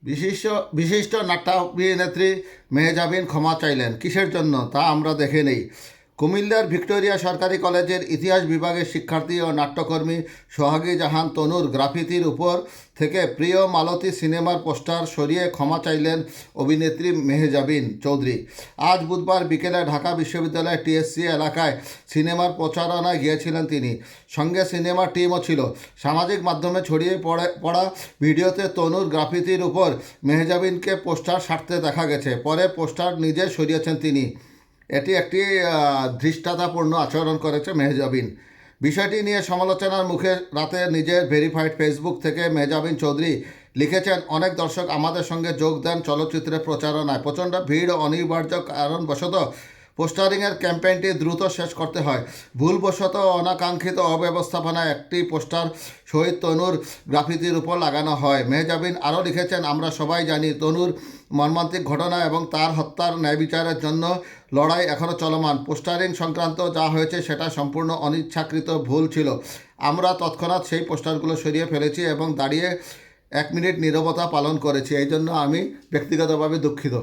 বিশিষ্ট বিশিষ্ট নাট্যাভিনেত্রী মেহজাবিন ক্ষমা চাইলেন কিসের জন্য তা আমরা দেখে নেই। কুমিল্লার ভিক্টোরিয়া সরকারি কলেজের ইতিহাস বিভাগের শিক্ষার্থী ও নাট্যকর্মী সোহাগী জাহান তনুর গ্রাফিতির উপর থেকে প্রিয় মালতী সিনেমার পোস্টার সরিয়ে ক্ষমা চাইলেন অভিনেত্রী মেহজাবিন চৌধুরী। আজ বুধবার বিকেলে ঢাকা বিশ্ববিদ্যালয়ের টিএসসি এলাকায় সিনেমার প্রচারণায় গিয়েছিলেন তিনি। সঙ্গে সিনেমার টিমও ছিল। সামাজিক মাধ্যমে ছড়িয়ে পড়া ভিডিওতে তনুর গ্রাফিতির উপর মেহজাবিনকে পোস্টার সারতে দেখা গেছে। পরে পোস্টার নিজে সরিয়েছেন তিনি। এটি একটি ধৃষ্টতাপূর্ণ আচরণ করেছে মেহজাবিন। বিষয়টি নিয়ে সমালোচনার মুখে রাতে নিজের ভেরিফাইড ফেসবুক থেকে মেহজাবিন চৌধুরী লিখেছেন, অনেক দর্শক আমাদের সঙ্গে যোগ দেন চলচ্চিত্রের প্রচারণায়। প্রচণ্ড ভিড় ও অনিবার্য কারণবশত পোস্টারিংয়ের ক্যাম্পেইনটি দ্রুত শেষ করতে হয়। ভুলবশত অনাকাঙ্ক্ষিত অব্যবস্থাপনায় একটি পোস্টার শহীদ তনুর গ্রাফিতির উপর লাগানো হয়। মেহজাবিন আরও লিখেছেন, আমরা সবাই জানি তনুর মর্মান্তিক ঘটনা এবং তার হত্যার ন্যায় বিচারের জন্য লড়াই এখনও চলমান। পোস্টারিং সংক্রান্ত যা হয়েছে সেটা সম্পূর্ণ অনিচ্ছাকৃত ভুল ছিল। আমরা তৎক্ষণাৎ সেই পোস্টারগুলো সরিয়ে ফেলেছি এবং দাঁড়িয়ে 1 মিনিট নীরবতা পালন করেছি। এই জন্য আমি ব্যক্তিগতভাবে দুঃখিত।